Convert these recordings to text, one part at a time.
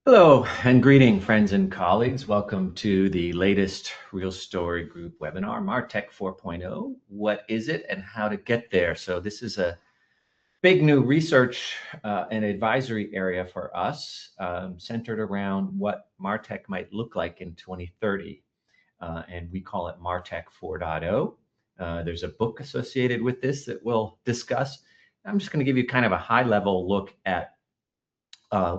Hello and greeting, friends and colleagues. Welcome to the latest Real Story Group webinar, MarTech 4.0. What is it and how to get there? So this is a big new research and advisory area for us, centered around what MarTech might look like in 2030. And we call it MarTech 4.0. There's a book associated with this that we'll discuss. I'm just going to give you kind of a high level look at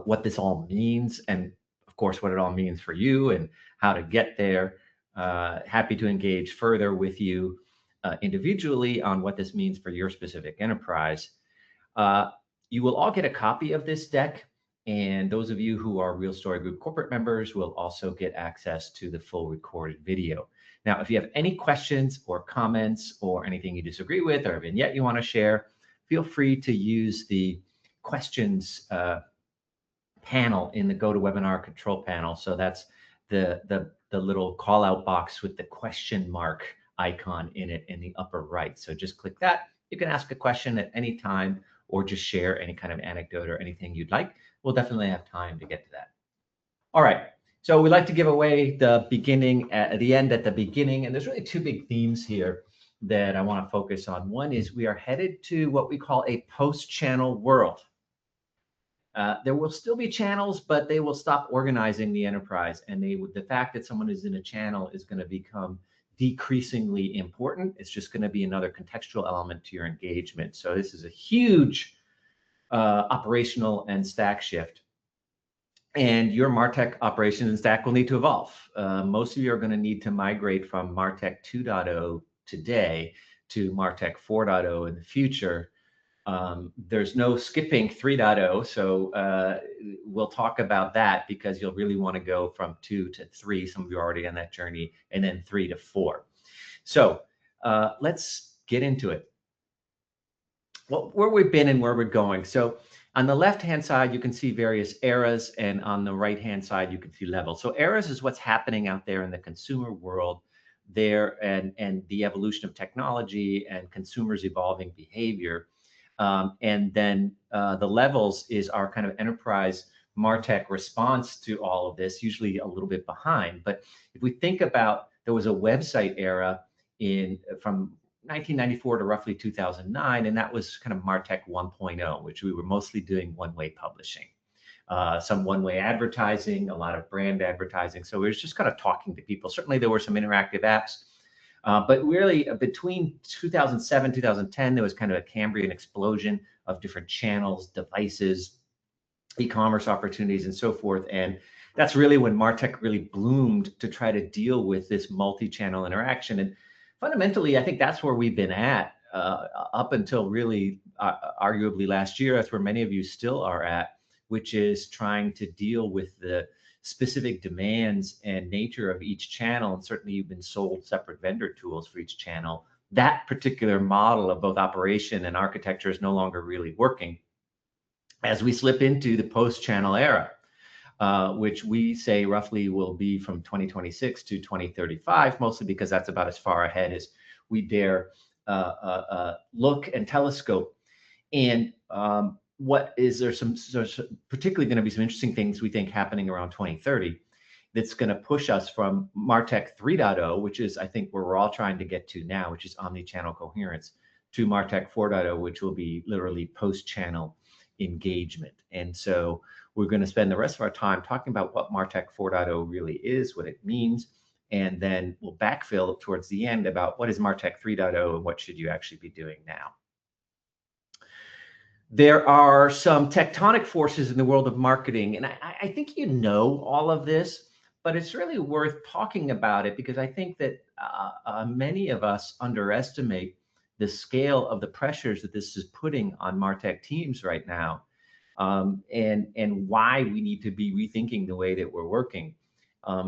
what this all means, and of course, what it all means for you and how to get there. Happy to engage further with you individually on what this means for your specific enterprise. Uh, you will all get a copy of this deck, and those of you who are Real Story Group corporate members will also get access to the full recorded video. Now, if you have any questions or comments or anything you disagree with or a vignette you want to share, feel free to use the questions panel in the GoToWebinar control panel. So that's the little call out box with the question mark icon in it in the upper right. So just click that. You can ask a question at any time or just share any kind of anecdote or anything you'd like. We'll definitely have time to get to that. All right. So we like to give away the beginning at the end at the beginning. And there's really two big themes here that I want to focus on. One is we are headed to what we call a post-channel world. There will still be channels, but they will stop organizing the enterprise. And the fact that someone is in a channel is going to become decreasingly important. It's just going to be another contextual element to your engagement. So this is a huge operational and stack shift. And your MarTech operations and stack will need to evolve. Most of you are going to need to migrate from MarTech 2.0 today to MarTech 4.0 in the future. There's no skipping 3.0, so we'll talk about that because you'll really want to go from 2 to 3. Some of you are already on that journey, and then 3 to 4. So let's get into it. Well, where we've been and where we're going. So on the left-hand side, you can see various eras, and on the right-hand side, you can see levels. So eras is what's happening out there in the consumer world there, and the evolution of technology and consumers' evolving behavior. And then the levels is our kind of enterprise MarTech response to all of this, usually a little bit behind. But if we think about, there was a website era from 1994 to roughly 2009, and that was kind of MarTech 1.0, which we were mostly doing one-way publishing, some one-way advertising, a lot of brand advertising. So we were just kind of talking to people. Certainly there were some interactive apps. But really, between 2007, 2010, there was kind of a Cambrian explosion of different channels, devices, e-commerce opportunities, and so forth. And that's really when MarTech really bloomed to try to deal with this multi-channel interaction. And fundamentally, I think that's where we've been at up until really arguably last year. That's where many of you still are at, which is trying to deal with the specific demands and nature of each channel. And certainly you've been sold separate vendor tools for each channel. That particular model of both operation and architecture is no longer really working as we slip into the post-channel era, which we say roughly will be from 2026 to 2035, mostly because that's about as far ahead as we dare look and telescope. And there's particularly going to be some interesting things we think happening around 2030 that's going to push us from MarTech 3.0, which is I think where we're all trying to get to now, which is omni-channel coherence, to MarTech 4.0, which will be literally post-channel engagement. And so we're going to spend the rest of our time talking about what MarTech 4.0 really is, what it means, and then we'll backfill towards the end about what is MarTech 3.0 and what should you actually be doing now. There are some tectonic forces in the world of marketing, and I think you know all of this, but it's really worth talking about it because I think that many of us underestimate the scale of the pressures that this is putting on MarTech teams right now, and why we need to be rethinking the way that we're working.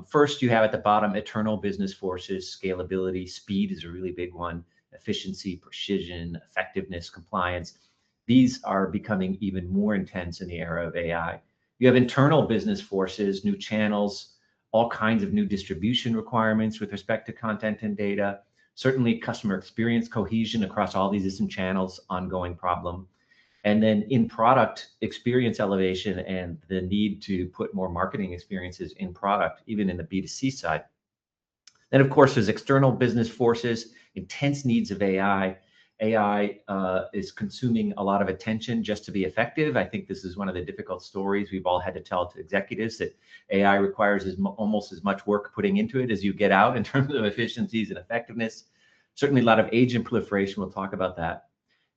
First, you have at the bottom eternal business forces, scalability, speed is a really big one, efficiency, precision, effectiveness, compliance. These are becoming even more intense in the era of AI. You have internal business forces, new channels, all kinds of new distribution requirements with respect to content and data, certainly customer experience cohesion across all these different channels, ongoing problem. And then in product experience elevation and the need to put more marketing experiences in product, even in the B2C side. Then, of course, there's external business forces, intense needs of AI. AI is consuming a lot of attention just to be effective. I think this is one of the difficult stories we've all had to tell to executives, that AI requires almost as much work putting into it as you get out in terms of efficiencies and effectiveness. Certainly a lot of agent proliferation. We'll talk about that.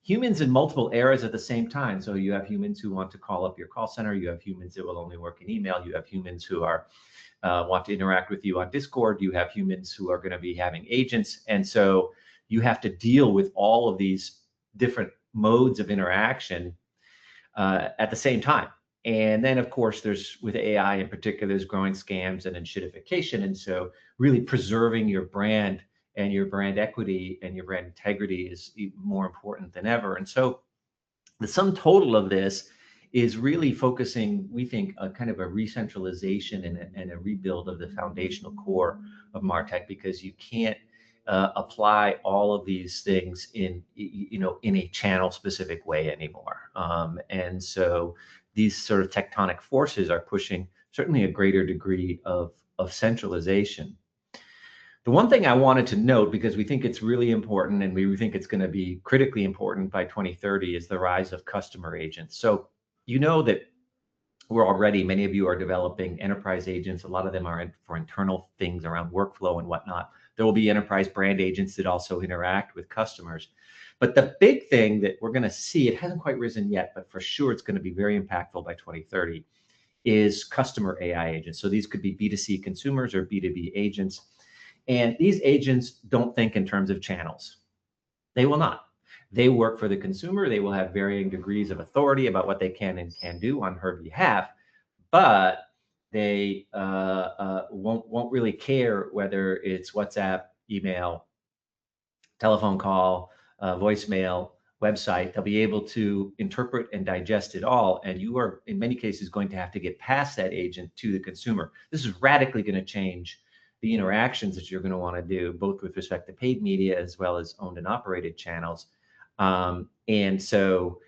Humans in multiple eras at the same time. So you have humans who want to call up your call center. You have humans that will only work in email. You have humans who are want to interact with you on Discord. You have humans who are going to be having agents. And so you have to deal with all of these different modes of interaction at the same time. And then, of course, there's, with AI in particular, there's growing scams and enshittification. And so really preserving your brand and your brand equity and your brand integrity is more important than ever. And so the sum total of this is really focusing, we think, a kind of a re-centralization and a rebuild of the foundational core of MarTech, because you can't apply all of these things in a channel specific way anymore. And so these sort of tectonic forces are pushing certainly a greater degree of centralization. The one thing I wanted to note, because we think it's really important and we think it's going to be critically important by 2030, is the rise of customer agents. So you know that many of you are developing enterprise agents. A lot of them are for internal things around workflow and whatnot. There will be enterprise brand agents that also interact with customers. But the big thing that we're going to see, it hasn't quite risen yet, but for sure it's going to be very impactful by 2030, is customer AI agents. So these could be B2C consumers or B2B agents. And these agents don't think in terms of channels. They will not. They work for the consumer. They will have varying degrees of authority about what they can and can do on her behalf, but they won't really care whether it's WhatsApp, email, telephone call, voicemail, website. They'll be able to interpret and digest it all. And you are, in many cases, going to have to get past that agent to the consumer. This is radically going to change the interactions that you're going to want to do, both with respect to paid media as well as owned and operated channels. And so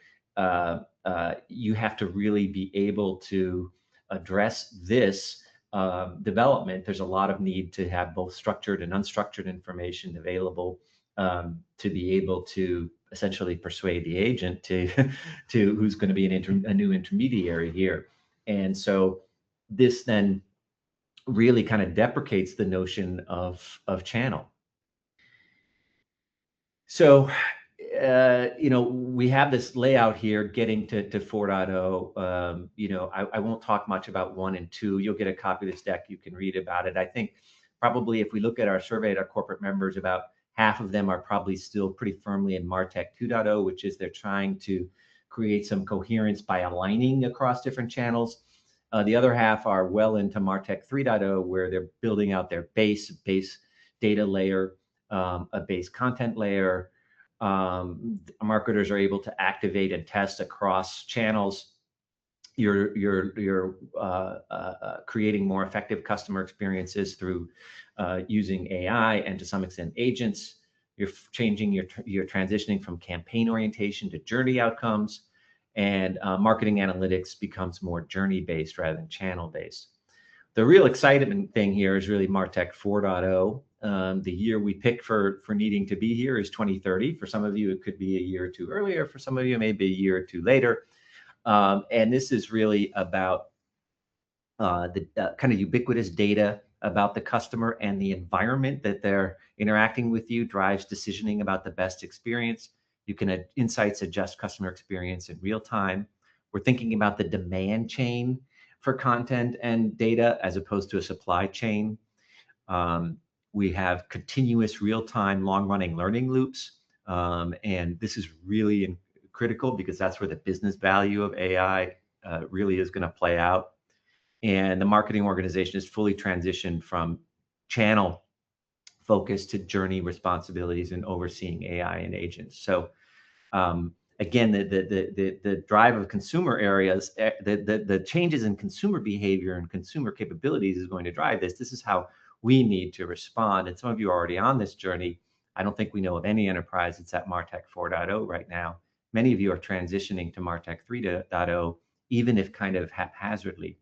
you have to really be able to address this development. There's a lot of need to have both structured and unstructured information available to be able to essentially persuade the agent to who's going to be a new intermediary here. And so this then really kind of deprecates the notion of channel. So we have this layout here getting to 4.0. I won't talk much about 1 and 2. You'll get a copy of this deck. You can read about it. I think probably if we look at our survey at our corporate members, about half of them are probably still pretty firmly in MarTech 2.0, which is they're trying to create some coherence by aligning across different channels. The other half are well into MarTech 3.0, where they're building out their base data layer, a base content layer. Marketers are able to activate and test across channels. You're creating more effective customer experiences through using AI and to some extent agents. You're changing you're transitioning from campaign orientation to journey outcomes, and marketing analytics becomes more journey based rather than channel based. The real excitement thing here is really MarTech 4.0. The year we picked for needing to be here is 2030. For some of you, it could be a year or two earlier. For some of you, maybe a year or two later. And this is really about the kind of ubiquitous data about the customer and the environment that they're interacting with you drives decisioning about the best experience. You can insights adjust customer experience in real time. We're thinking about the demand chain for content and data as opposed to a supply chain. We have continuous real-time long-running learning loops. And this is really critical because that's where the business value of AI really is going to play out. And the marketing organization is fully transitioned from channel focus to journey responsibilities and overseeing AI and agents. So again, the drive of consumer areas, the changes in consumer behavior and consumer capabilities is going to drive this. This is how we need to respond. And some of you are already on this journey. I don't think we know of any enterprise that's at MarTech 4.0 right now. many of you are transitioning to MarTech 3.0, even if kind of haphazardly.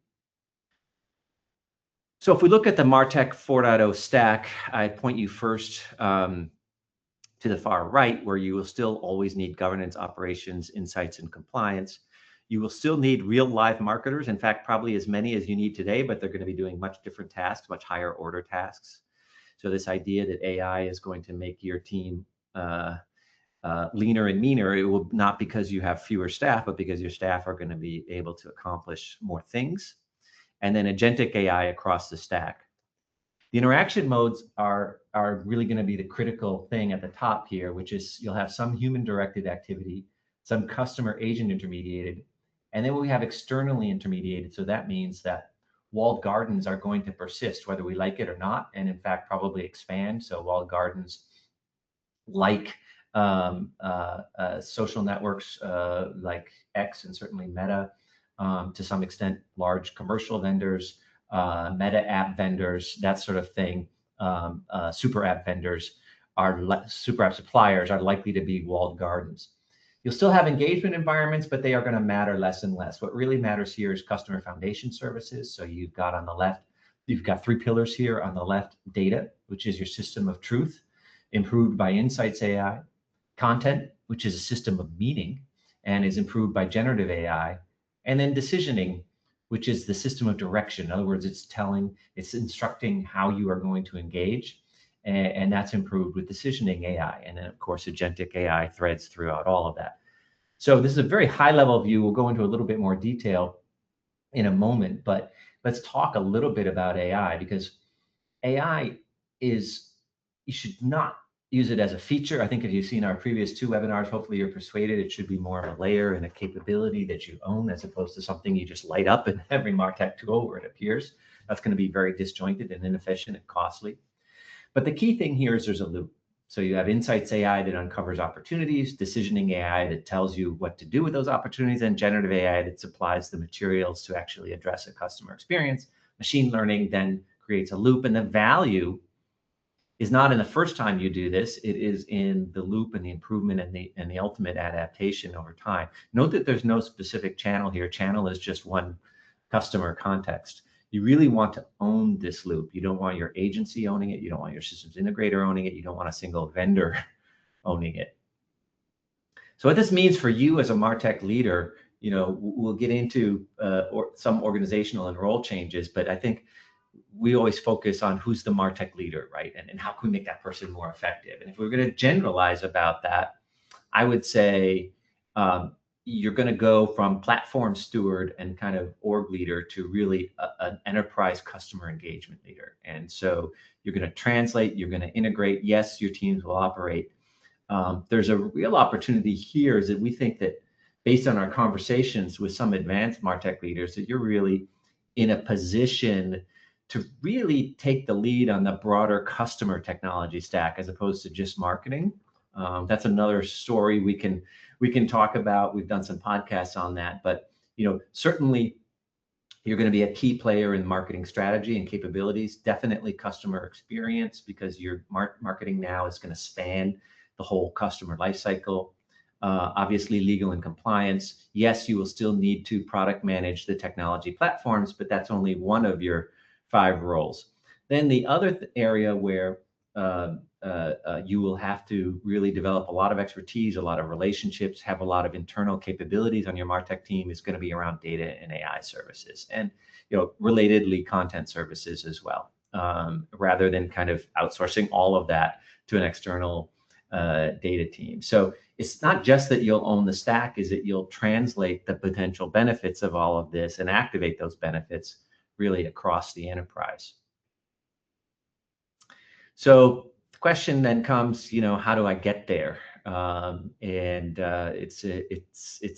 So if we look at the MarTech 4.0 stack, I point you first to the far right, where you will still always need governance, operations, insights, and compliance. You will still need real live marketers. In fact, probably as many as you need today, but they're going to be doing much different tasks, much higher order tasks. So this idea that AI is going to make your team leaner and meaner, it will not because you have fewer staff, but because your staff are going to be able to accomplish more things. And then agentic AI across the stack. The interaction modes are really going to be the critical thing at the top here, which is you'll have some human-directed activity, some customer agent intermediated, and then we have externally intermediated. So that means that walled gardens are going to persist, whether we like it or not, and in fact probably expand. So walled gardens like social networks like X and certainly Meta, to some extent, large commercial vendors, meta app vendors, that sort of thing, super app vendors, super app suppliers are likely to be walled gardens. You'll still have engagement environments, but they are going to matter less and less. What really matters here is customer foundation services. So you've got on the left, you've got three pillars here. On the left, data, which is your system of truth, improved by Insights AI, content, which is a system of meaning and is improved by generative AI, and then decisioning, which is the system of direction. In other words, it's instructing how you are going to engage, and that's improved with decisioning AI. And then, of course, agentic AI threads throughout all of that. So this is a very high level view. We'll go into a little bit more detail in a moment, but let's talk a little bit about AI, because AI is, you should not use it as a feature. I think if you've seen our previous two webinars, hopefully you're persuaded it should be more of a layer and a capability that you own, as opposed to something you just light up in every MarTech tool where it appears. That's going to be very disjointed and inefficient and costly. But the key thing here is there's a loop. So you have Insights AI that uncovers opportunities, decisioning AI that tells you what to do with those opportunities, and generative AI that supplies the materials to actually address a customer experience. Machine learning then creates a loop, and the value is not in the first time you do this, it is in the loop and the improvement and the ultimate adaptation over time. Note that there's no specific channel here. Channel is just one customer context. You really want to own this loop. You don't want your agency owning it. You don't want your systems integrator owning it. You don't want a single vendor owning it. So what this means for you as a MarTech leader, we'll get into some organizational and role changes, but I think we always focus on who's the MarTech leader, right? And how can we make that person more effective? And if we're going to generalize about that, I would say you're going to go from platform steward and kind of org leader to really an enterprise customer engagement leader. And so you're going to translate, you're going to integrate. Yes, your teams will operate. There's a real opportunity here is that we think that based on our conversations with some advanced MarTech leaders, that you're really in a position to really take the lead on the broader customer technology stack as opposed to just marketing. That's another story we can talk about. We've done some podcasts on that, but certainly you're going to be a key player in marketing strategy and capabilities. Definitely customer experience, because your marketing now is going to span the whole customer lifecycle. Obviously, legal and compliance. Yes, you will still need to product manage the technology platforms, but that's only one of your 5 roles. Then the other area where you will have to really develop a lot of expertise, a lot of relationships, have a lot of internal capabilities on your MarTech team is going to be around data and AI services, and relatedly content services as well, rather than kind of outsourcing all of that to an external data team. So it's not just that you'll own the stack, is that you'll translate the potential benefits of all of this and activate those benefits really across the enterprise. So the question then comes, how do I get there? It's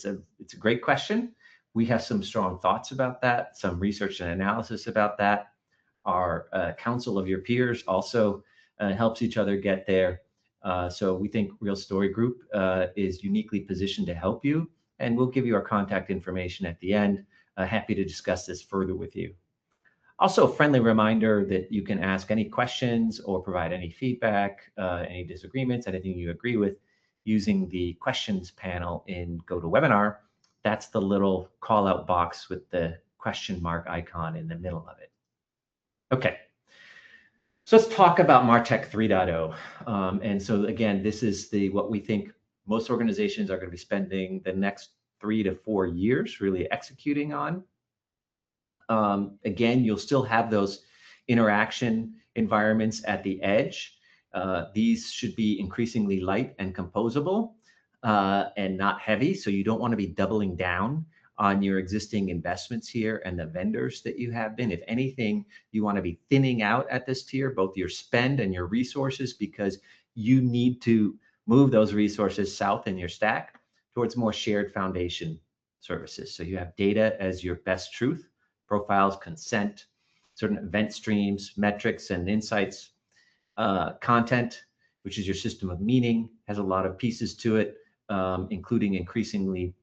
a great question. We have some strong thoughts about that, some research and analysis about that. Our council of your peers also helps each other get there. So we think Real Story Group is uniquely positioned to help you, and we'll give you our contact information at the end. Happy to discuss this further with you. Also, a friendly reminder that you can ask any questions or provide any feedback, any disagreements, anything you agree with using the questions panel in GoToWebinar, that's the little call out box with the question mark icon in the middle of it. Okay, so let's talk about MarTech 3.0. And so again, this is what we think most organizations are going to be spending the next 3 to 4 years really executing on. Again, you'll still have those interaction environments at the edge. These should be increasingly light and composable and not heavy. So you don't want to be doubling down on your existing investments here and the vendors that you have been. If anything, you want to be thinning out at this tier, both your spend and your resources, because you need to move those resources south in your stack towards more shared foundation services. So you have data as your best truth, profiles, consent, certain event streams, metrics and insights, content, which is your system of meaning, has a lot of pieces to it, including increasingly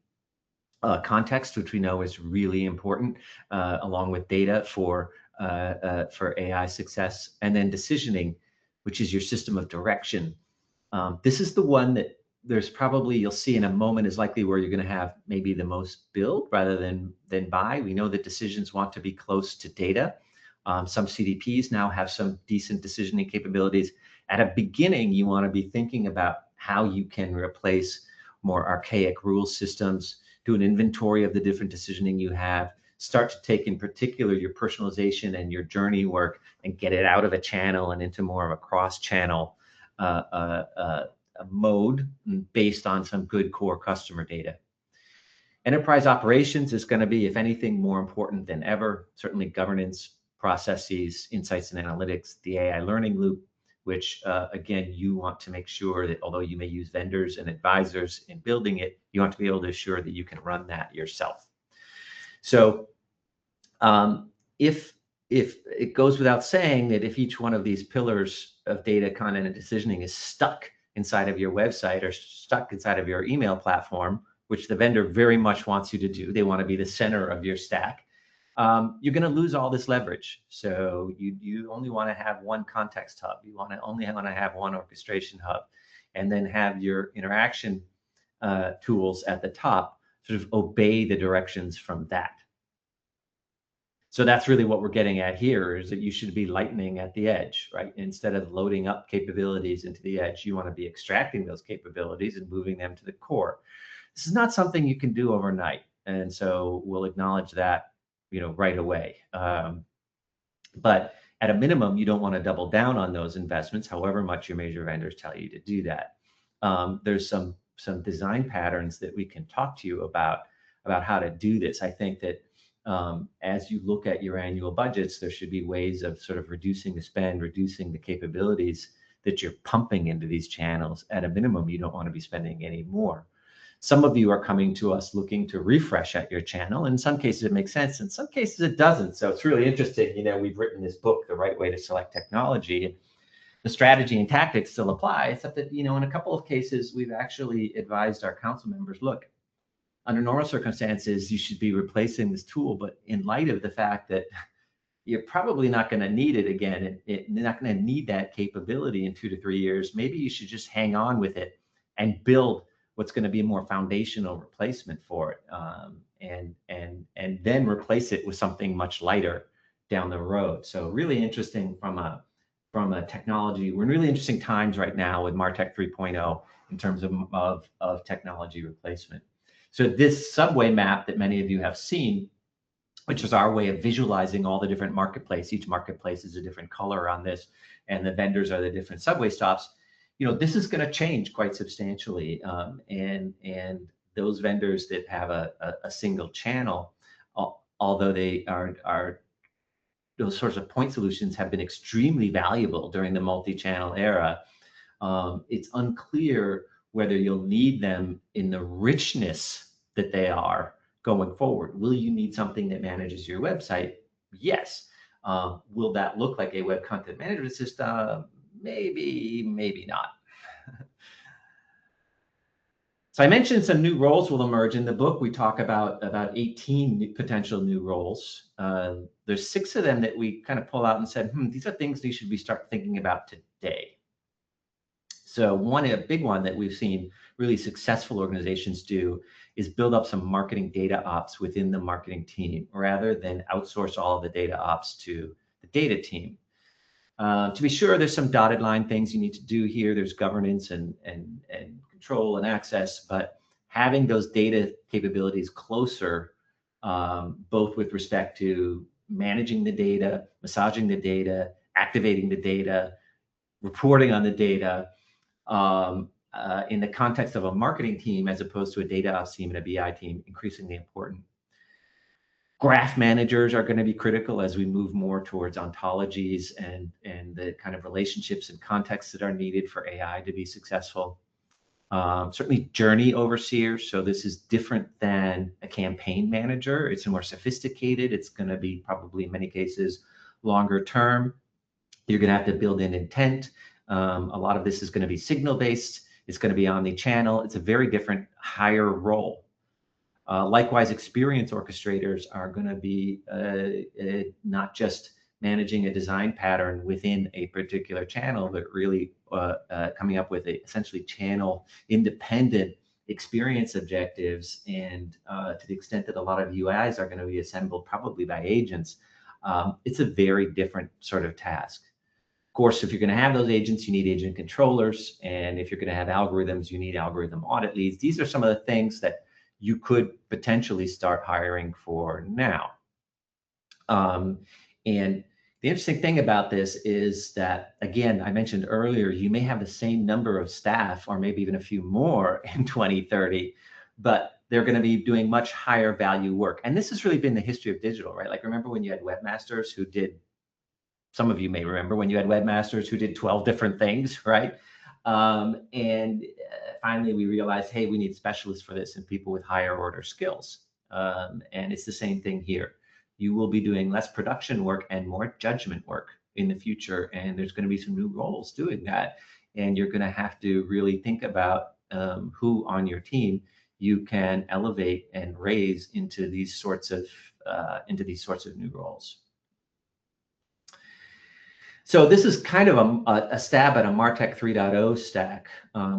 context, which we know is really important, along with data for AI success, and then decisioning, which is your system of direction. This is the one that there's probably, you'll see in a moment, is likely where you're going to have maybe the most build rather than buy. We know that decisions want to be close to data. Some CDPs now have some decent decisioning capabilities. At a beginning, you want to be thinking about how you can replace more archaic rule systems, do an inventory of the different decisioning you have, start to take in particular your personalization and your journey work and get it out of a channel and into more of a cross-channel mode based on some good core customer data. Enterprise operations is going to be, if anything, more important than ever. Certainly governance, processes, insights and analytics, the AI learning loop, which again, you want to make sure that although you may use vendors and advisors in building it, you want to be able to assure that you can run that yourself. So if it goes without saying that if each one of these pillars of data, content, and decisioning is stuck inside of your website or stuck inside of your email platform, which the vendor very much wants you to do, they want to be the center of your stack, you're going to lose all this leverage. So you only want to have one context hub. You only want to have one orchestration hub, and then have your interaction tools at the top sort of obey the directions from that. So that's really what we're getting at here, is that you should be lightening at the edge, right? Instead of loading up capabilities into the edge, you want to be extracting those capabilities and moving them to the core. This is not something you can do overnight. And so we'll acknowledge that, right away. But at a minimum, you don't want to double down on those investments, however much your major vendors tell you to do that. There's some design patterns that we can talk to you about how to do this. I think that as you look at your annual budgets, there should be ways of sort of reducing the spend, reducing the capabilities that you're pumping into these channels. At a minimum, you don't want to be spending any more. Some of you are coming to us looking to refresh at your channel. In some cases, it makes sense. In some cases, it doesn't. So it's really interesting. We've written this book, The Right Way to Select Technology. And the strategy and tactics still apply, except that, in a couple of cases, we've actually advised our council members, look, under normal circumstances, you should be replacing this tool. But in light of the fact that you're probably not going to need it again, you're not going to need that capability in 2 to 3 years, maybe you should just hang on with it and build what's going to be a more foundational replacement for it, and then replace it with something much lighter down the road. So really interesting from a technology. We're in really interesting times right now with MarTech 3.0 in terms of technology replacement. So this subway map that many of you have seen, which is our way of visualizing all the different marketplaces. Each marketplace is a different color on this, and the vendors are the different subway stops. This is going to change quite substantially, and those vendors that have a single channel, although they are those sorts of point solutions have been extremely valuable during the multi-channel era. It's unclear whether you'll need them in the richness that they are going forward. Will you need something that manages your website? Yes. Will that look like a web content management system? Maybe, maybe not. So I mentioned some new roles will emerge in the book. We talk about 18 potential new roles. There's 6 of them that we kind of pull out and said, these are things you should be start thinking about today. So a big one that we've seen really successful organizations do is build up some marketing data ops within the marketing team rather than outsource all of the data ops to the data team. To be sure, there's some dotted line things you need to do here. There's governance and control and access, but having those data capabilities closer, both with respect to managing the data, massaging the data, activating the data, reporting on the data, in the context of a marketing team as opposed to a data ops team and a BI team, increasingly important. Graph managers are going to be critical as we move more towards ontologies and the kind of relationships and contexts that are needed for AI to be successful. Certainly journey overseers. So this is different than a campaign manager. It's more sophisticated. It's going to be probably in many cases longer term. You're going to have to build in intent. A lot of this is going to be signal based. It's going to be omni-channel. It's a very different, higher role. Likewise, experience orchestrators are going to be not just managing a design pattern within a particular channel, but really coming up with essentially channel independent experience objectives. And to the extent that a lot of UIs are going to be assembled probably by agents, it's a very different sort of task. Of course, if you're going to have those agents, you need agent controllers. And if you're going to have algorithms, you need algorithm audit leads. These are some of the things that you could potentially start hiring for now. And the interesting thing about this is that, again, I mentioned earlier, you may have the same number of staff or maybe even a few more in 2030, but they're going to be doing much higher value work. And this has really been the history of digital, right? Like, remember when you had webmasters who did, some of you may remember when you had webmasters who did 12 different things, right? And finally, we realized, hey, we need specialists for this and people with higher order skills. And it's the same thing here. You will be doing less production work and more judgment work in the future. And there's going to be some new roles doing that. And you're going to have to really think about who on your team you can elevate and raise into these sorts of new roles. So this is kind of a stab at a MarTech 3.0 stack,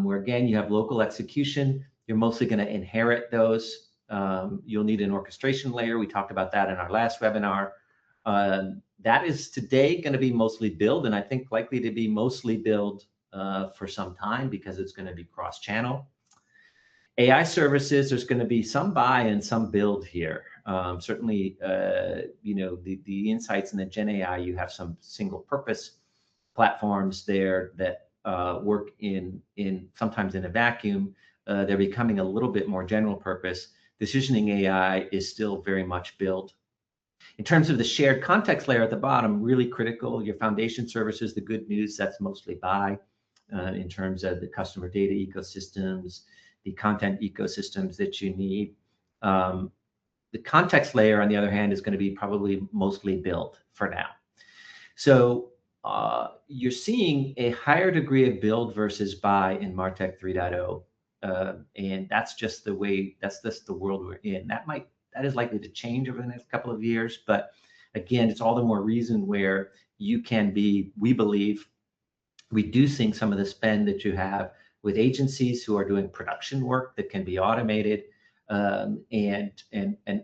where again, you have local execution. You're mostly going to inherit those. You'll need an orchestration layer. We talked about that in our last webinar. That is today going to be mostly build, and I think likely to be mostly build for some time because it's going to be cross-channel. AI services, there's going to be some buy and some build here. Certainly, the insights in the Gen AI, you have some single purpose platforms there that work in sometimes in a vacuum. They're becoming a little bit more general purpose. Decisioning AI is still very much build. In terms of the shared context layer at the bottom, really critical. Your foundation services, the good news, that's mostly buy in terms of the customer data ecosystems, the content ecosystems that you need. The context layer, on the other hand, is going to be probably mostly build for now. So you're seeing a higher degree of build versus buy in MarTech 3.0. And that's just the way, that's just the world we're in. That is likely to change over the next couple of years. But again, it's all the more reason where you can be, we believe, reducing some of the spend that you have with agencies who are doing production work that can be automated, and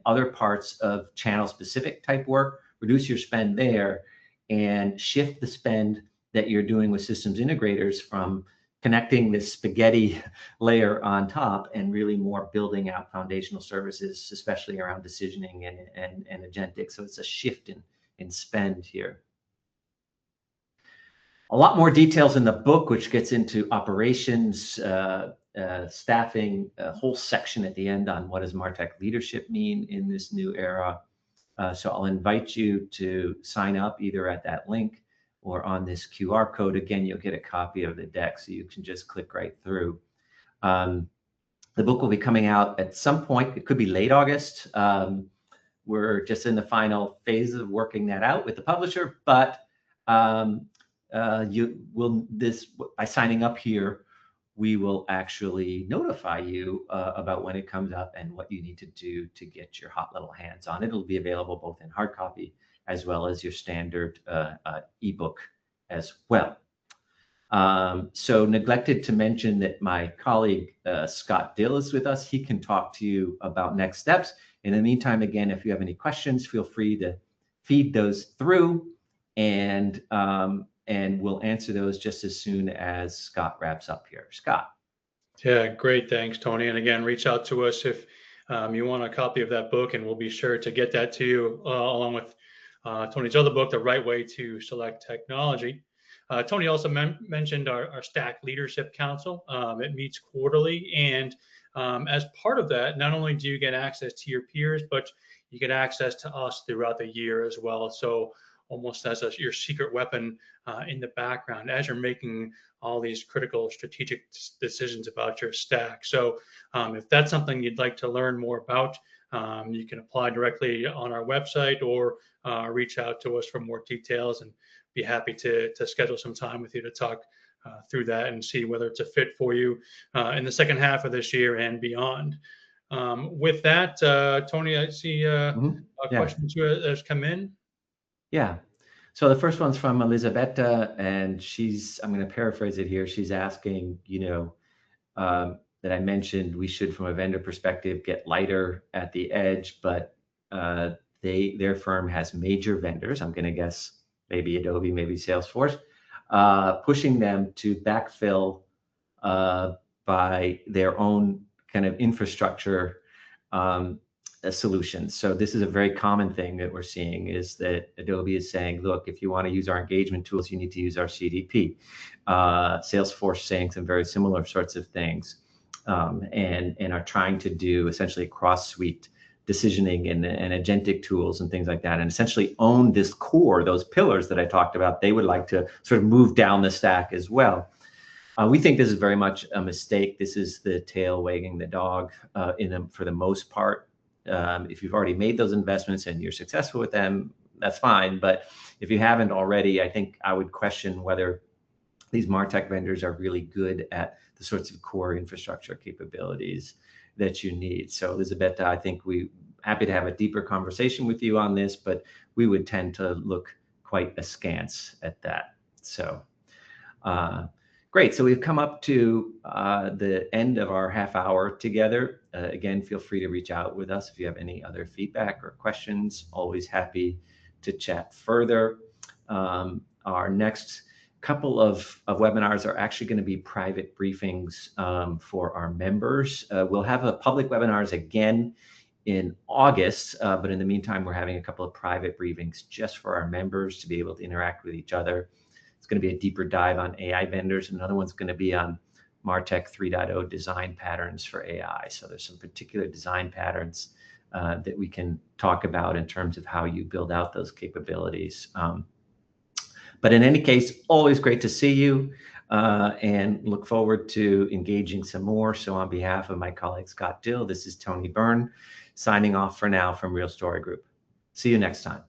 other parts of channel specific type work. Reduce your spend there and shift the spend that you're doing with systems integrators from connecting this spaghetti layer on top and really more building out foundational services, especially around decisioning and agentic. So it's a shift in spend here. A lot more details in the book, which gets into operations, staffing, a whole section at the end on what does MarTech leadership mean in this new era. So I'll invite you to sign up either at that link or on this QR code. Again, you'll get a copy of the deck, so you can just click right through. The book will be coming out at some point. It could be late August. We're just in the final phase of working that out with the publisher, but you will, by signing up here, we will actually notify you about when it comes up and what you need to do to get your hot little hands on it. It'll be available both in hard copy as well as your standard ebook as well. So neglected to mention that my colleague Scott Dill is with us. He can talk to you about next steps. In the meantime, again, if you have any questions, feel free to feed those through, and we'll answer those just as soon as Scott wraps up here. Scott. Yeah, great. Thanks, Tony. And again, reach out to us if you want a copy of that book, and we'll be sure to get that to you along with Tony's other book, The Right Way to Select Technology. Tony also mentioned our Stack Leadership Council. It meets quarterly. And as part of that, not only do you get access to your peers, but you get access to us throughout the year as well. So almost as your secret weapon in the background as you're making all these critical strategic decisions about your stack. So if that's something you'd like to learn more about, you can apply directly on our website or reach out to us for more details, and be happy to schedule some time with you to talk through that and see whether it's a fit for you in the second half of this year and beyond. With that, Tony, I see a Yeah. question has come in. Yeah. So the first one's from Elisabetta, and I'm going to paraphrase it here. She's asking, that I mentioned we should, from a vendor perspective, get lighter at the edge, but their firm has major vendors. I'm going to guess maybe Adobe, maybe Salesforce, pushing them to backfill by their own kind of infrastructure solutions. So this is a very common thing that we're seeing, is that Adobe is saying, look, if you want to use our engagement tools, you need to use our CDP. Salesforce saying some very similar sorts of things, and are trying to do essentially cross-suite decisioning and agentic tools and things like that, and essentially own this core, those pillars that I talked about. They would like to sort of move down the stack as well. We think this is very much a mistake. This is the tail wagging the dog for the most part. If you've already made those investments and you're successful with them, that's fine. But if you haven't already, I think I would question whether these MarTech vendors are really good at the sorts of core infrastructure capabilities that you need. So Elizabeth, I think we're happy to have a deeper conversation with you on this, but we would tend to look quite askance at that. So great. So we've come up to the end of our half hour together. Again, feel free to reach out with us if you have any other feedback or questions. Always happy to chat further. Our next couple of webinars are actually going to be private briefings for our members. We'll have a public webinars again in August, but in the meantime, we're having a couple of private briefings just for our members to be able to interact with each other. It's going to be a deeper dive on AI vendors. Another one's going to be on MarTech 3.0 design patterns for AI. So there's some particular design patterns that we can talk about in terms of how you build out those capabilities. But in any case, always great to see you, and look forward to engaging some more. So on behalf of my colleague Scott Dill, this is Tony Byrne signing off for now from Real Story Group. See you next time.